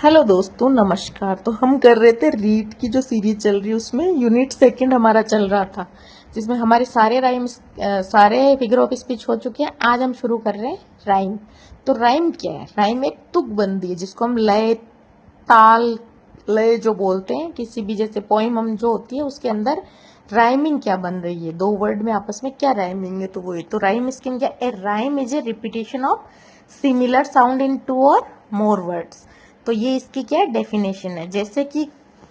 Hello दोस्तों, नमस्कार। तो हम कर रहे थे रीड की जो सीरीज चल रही है, उसमें यूनिट सेकंड हमारा चल रहा था, जिसमें हमारे सारे सारे फिगर ऑफ स्पीच हो चुके हैं। आज हम शुरू कर रहे हैं राइम। तो राइम क्या है? राइम एक तुकबंदी है, जिसको हम लय, ताल, लय जो बोलते हैं। किसी भी जैसे पोइम हम जो होती है उसके अंदर राइमिंग क्या बन रही है, दो वर्ड में आपस में क्या राइमिंग है, तो वो है। तो राइम स्कीम क्या? A rhyme is a repetition of similar sound in two और मोर वर्ड्स। तो ये इसकी क्या डेफिनेशन है? जैसे कि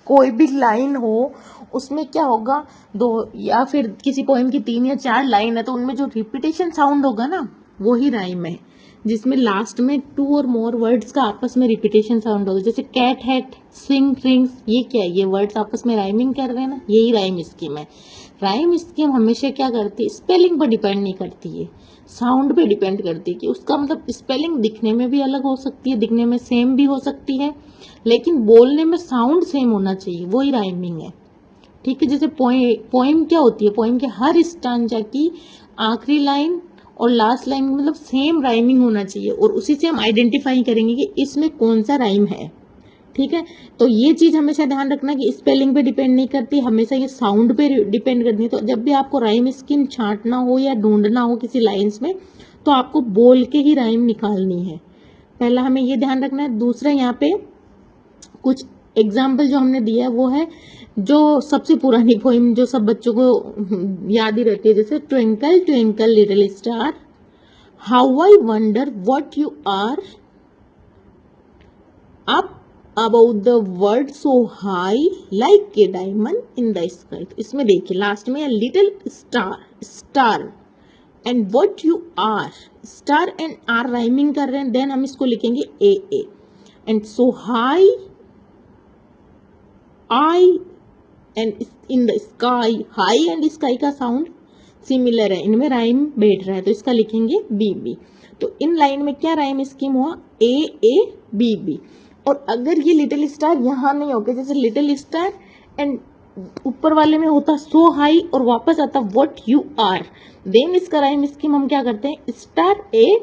कोई भी लाइन हो, उसमें क्या होगा, दो या फिर किसी पोएम की 3 या 4 लाइन है, तो उनमें जो रिपीटेशन साउंड होगा ना, वो ही राइम है। जिसमें लास्ट में 2 और मोर वर्ड्स का आपस में रिपीटेशन साउंड होगा। जैसे कैट हैट सिंग रिंग्स, ये क्या है? ये वर्ड्स आपस में राइमिंग कर रहे हैं ना, यही राइम स्कीम है। राइम स्कीम हमेशा क्या करती है? स्पेलिंग पर डिपेंड नहीं करती है, साउंड पे डिपेंड करती है। कि उसका मतलब स्पेलिंग दिखने में भी अलग हो सकती है, दिखने में सेम भी हो सकती है, लेकिन बोलने में साउंड सेम होना चाहिए, वही राइमिंग है। ठीक है। जैसे पोइम क्या होती है? पोइम के हर स्टांजा की आखिरी लाइन और लास्ट लाइन मतलब सेम राइमिंग होना चाहिए, और उसी से हम आइडेंटिफाई करेंगे कि इसमें कौन सा राइम है। ठीक है। तो ये चीज हमेशा ध्यान रखना कि स्पेलिंग पे डिपेंड नहीं करती, हमेशा ये साउंड पे डिपेंड करती है। तो जब भी आपको राइम स्कीम छांटना हो या ढूंढना हो किसी लाइंस में, तो आपको बोल के ही राइम निकालनी है। पहला हमें ये ध्यान रखना है। दूसरा, यहाँ पे कुछ एग्जाम्पल जो हमने दिया है वो है जो सबसे पुरानी पोइम जो सब बच्चों को याद ही रहती है। जैसे twinkle twinkle little star, how I wonder what you are, up above the world so high like a diamond in the sky. इसमें देखिए लास्ट में little star, star and what you are, star and are rhyming कर रहे हैं, then हम इसको लिखेंगे A A. And so high I and in the sky, high and sky का साउंड सिमिलर है, इनमें राइम बैठ रहा है, तो इसका लिखेंगे बी बी। तो इन लाइन में क्या राइम स्कीम हुआ? ए ए बी बी। और अगर ये लिटिल स्टार यहाँ नहीं होके, जैसे लिटिल स्टार एंड ऊपर वाले में होता सो हाई और वापस आता व्हाट यू आर, देन इसका राइम स्कीम हम क्या करते हैं? स्टार ए,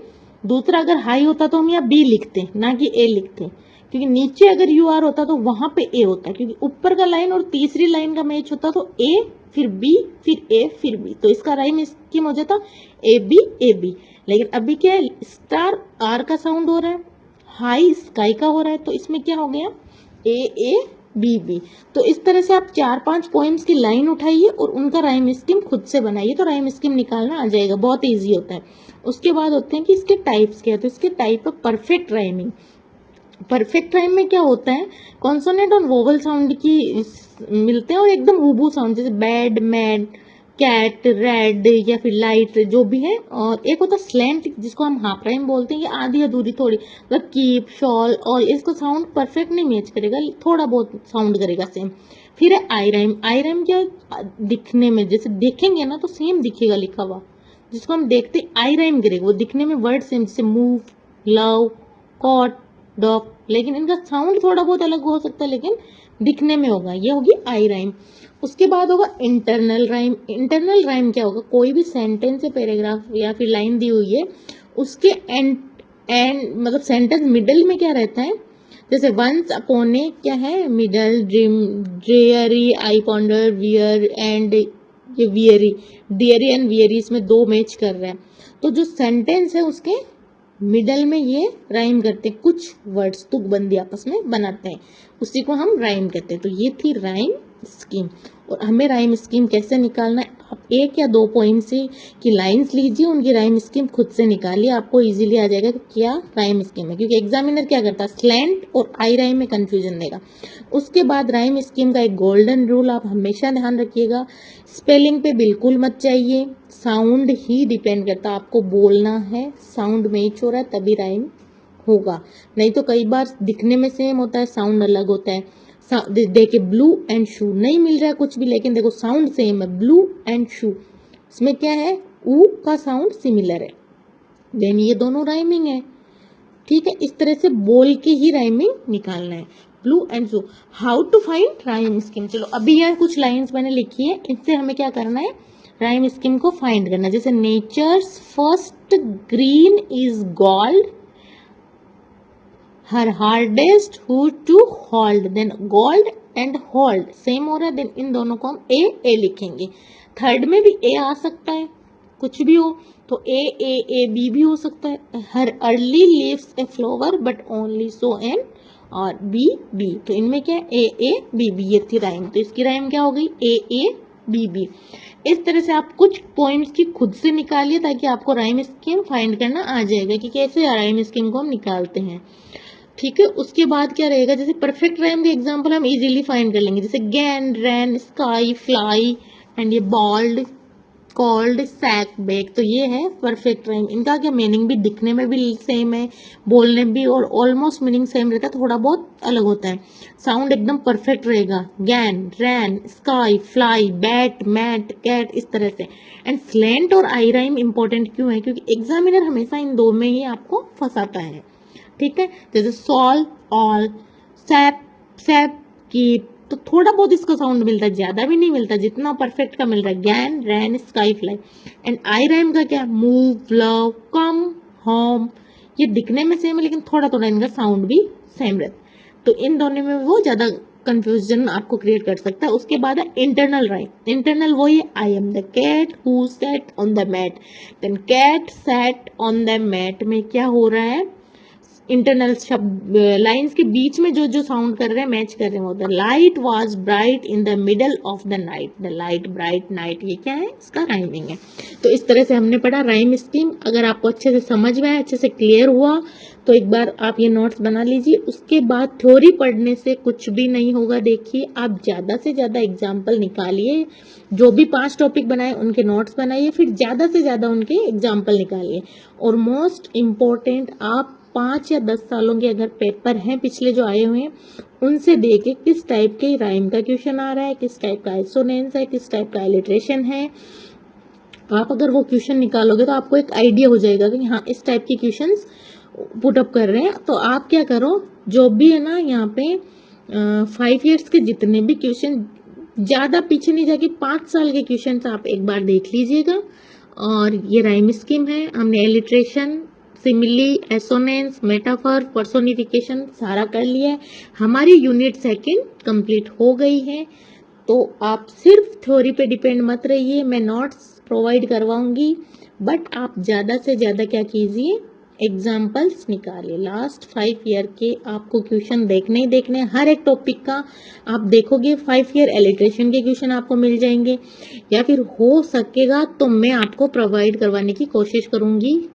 दूसरा अगर हाई होता तो हम यहाँ बी लिखते हैं, ना कि ए लिखते हैं, क्योंकि नीचे अगर यू आर होता तो वहां पे ए होता, क्योंकि ऊपर का लाइन और तीसरी लाइन का मैच होता तो ए फिर बी फिर ए फिर बी, तो इसका राइम स्कीम हो जाता ए बी ए बी। लेकिन अभी क्या है? स्टार आर का साउंड हो रहा है, हाई स्काई का हो रहा है, तो इसमें क्या हो गया? ए ए बी बी। तो इस तरह से आप 4-5 पोएम्स की लाइन उठाइए और उनका राइम स्कीम खुद से बनाइए, तो राइम स्कीम निकालना आ जाएगा, बहुत इजी होता है। उसके बाद होते हैं कि इसके टाइप्स क्या है। तो इसके टाइप है परफेक्ट राइमिंग। परफेक्ट राइम में क्या होता है? कॉन्सोनेंट और वोवल साउंड की मिलते हैं और एकदम हुबहू साउंड, जैसे बैड, मैड, कैट, रेड या फिर लाइट जो भी है। और एक होता है स्लैंट, जिसको हम हाफ राइम बोलते हैं, ये आधी अधूरी थोड़ी, मतलब कीप, शॉल, और इसका साउंड परफेक्ट नहीं मैच करेगा, थोड़ा बहुत साउंड करेगा सेम। फिर है आई राइम। आई राइम क्या? दिखने में जैसे देखेंगे ना तो सेम दिखेगा लिखा हुआ, जिसको हम देखते आई राइम करेगा, वो दिखने में वर्ड सेम, जैसे मूव, लव, कॉट, डॉग, लेकिन इनका साउंड थोड़ा बहुत अलग हो सकता है, लेकिन दिखने में होगा। ये होगी आई राइम। उसके बाद होगा इंटरनल राइम। इंटरनल राइम क्या होगा? कोई भी सेंटेंस या पैराग्राफ या फिर लाइन दी हुई है, उसके एंड एंड मतलब सेंटेंस मिडल में क्या रहता है? जैसे वंस अपॉन ए क्या है? Midnight, dream, dreary, I ponder, weak and, ये वियरी, डियरी एंड वियरी, इसमें दो मैच कर रहा है, तो जो सेंटेंस है उसके मिडल में ये राइम करते हैं, कुछ वर्ड्स तुकबंदी आपस में बनाते हैं, उसी को हम राइम कहते हैं। तो ये थी राइम स्कीम। और हमें राइम स्कीम कैसे निकालना है? आप 1 या 2 पोइम से की लाइंस लीजिए, उनकी राइम स्कीम खुद से निकालिए, आपको इजीली आ जाएगा कि क्या राइम स्कीम है, क्योंकि एग्जामिनर क्या करता है? स्लैंट और आई राइम में कंफ्यूजन देगा। उसके बाद राइम स्कीम का एक गोल्डन रूल आप हमेशा ध्यान रखिएगा, स्पेलिंग पे बिल्कुल मत जाइए, साउंड ही डिपेंड करता है, आपको बोलना है, साउंड मैच हो रहा है तभी राइम होगा, नहीं तो कई बार दिखने में सेम होता है, साउंड अलग होता है। देखिए ब्लू एंड शू नहीं मिल रहा है कुछ भी, लेकिन देखो साउंड सेम है, ब्लू एंड शू, इसमें क्या है? ऊ का साउंड सिमिलर है, देन ये दोनों राइमिंग है। ठीक है, इस तरह से बोल के ही राइमिंग निकालना है। Blue and shoe, how to find rhyme scheme. चलो अभी यहाँ कुछ लाइंस मैंने लिखी है, इससे हमें क्या करना है? राइम स्कीम को फाइंड करना है। जैसे nature's first green is gold, her hardest hue to hold, then gold and hold same हो रहा है, देन इन दोनों को हम ए लिखेंगे। थर्ड में भी ए आ सकता है, कुछ भी हो, तो ए बी भी हो सकता है। Her early leaves a flower but only so an, और बी, तो इनमें क्या है ए बी, ये थी राइम, तो इसकी राइम क्या हो गई ए बी। इस तरह से आप कुछ पॉइंट्स की खुद से निकालिए ताकि आपको राइम स्कीम फाइंड करना आ जाएगा कि कैसे राइम स्कीम को हम निकालते हैं। ठीक है, उसके बाद क्या रहेगा, जैसे परफेक्ट राइम के एग्जांपल हम इजीली फाइंड कर लेंगे, जैसे gain, rain, sky, fly and ये बॉल्ड, कॉल्ड, सैक, बैक, तो ये है परफेक्ट राइम। इनका क्या मीनिंग भी दिखने में भी सेम है, बोलने भी और ऑलमोस्ट मीनिंग सेम रहता है, थोड़ा बहुत अलग होता है, साउंड एकदम परफेक्ट रहेगा। Gain, rain, sky, fly, bat, mat, cat, इस तरह से। एंड स्लैंट और आई राइम इंपॉर्टेंट क्यों है, क्योंकि एग्जामिनर हमेशा इन दो में ही आपको फंसाता है। ठीक है, जैसे soul, all, sap, sap, keep, तो थोड़ा बहुत इसका साउंड मिलता है, ज्यादा भी नहीं मिलता जितना परफेक्ट का मिल रहा है। Gain, rain, sky, fly. And I rhyme का क्या, मूव, लव, कम, होम, ये दिखने में सेम है लेकिन थोड़ा थोड़ा इनका साउंड भी सेम रहता है, तो इन दोनों में वो ज्यादा कंफ्यूजन आपको क्रिएट कर सकता है। उसके बाद है इंटरनल राइम। इंटरनल वो है, I am the cat who sat on the mat, then cat sat on the mat में क्या हो रहा है, इंटरनल शब्द लाइंस के बीच में जो जो साउंड कर रहे हैं मैच कर रहे हैं, वो the light was bright in the middle of the night, the light bright night, ये क्या है, इसका राइमिंग है। तो इस तरह से हमने पढ़ा राइम स्कीम। अगर आपको अच्छे से समझ में आया, अच्छे से क्लियर हुआ, तो एक बार आप ये नोट्स बना लीजिए। उसके बाद थ्योरी पढ़ने से कुछ भी नहीं होगा। देखिए, आप ज्यादा से ज्यादा एग्जाम्पल निकालिए, जो भी 5 टॉपिक बनाए उनके नोट्स बनाइए, फिर ज्यादा से ज्यादा उनके एग्जाम्पल निकालिए। और मोस्ट इम्पोर्टेंट, आप 5 या 10 सालों के अगर पेपर हैं पिछले जो आए हुए हैं, उनसे देखे किस टाइप के राइम का क्वेश्चन आ रहा है, किस टाइप का एसोनेंस है, किस टाइप का एलिट्रेशन है। आप अगर वो क्वेश्चन निकालोगे तो आपको एक आइडिया हो जाएगा कि हाँ इस टाइप के क्वेश्चंस पुट अप कर रहे हैं। तो आप क्या करो, जो भी है ना यहाँ पे 5 ईयर्स के जितने भी क्वेश्चन, ज्यादा पीछे नहीं जाके 5 साल के क्वेश्चन आप एक बार देख लीजिएगा। और ये राइम स्कीम है, हमने alliteration, simile, assonance, metaphor, personification सारा कर लिया है। हमारी यूनिट 2 कंप्लीट हो गई है। तो आप सिर्फ थ्योरी पे डिपेंड मत रहिए, मैं नोट्स प्रोवाइड करवाऊंगी, बट आप ज़्यादा से ज़्यादा क्या कीजिए, एग्जाम्पल्स निकालिए। लास्ट 5 ईयर के आपको क्वेश्चन देखने ही देखने, हर एक टॉपिक का आप देखोगे 5 ईयर एलिट्रेशन के क्वेश्चन आपको मिल जाएंगे, या फिर हो सकेगा तो मैं आपको प्रोवाइड करवाने की कोशिश करूंगी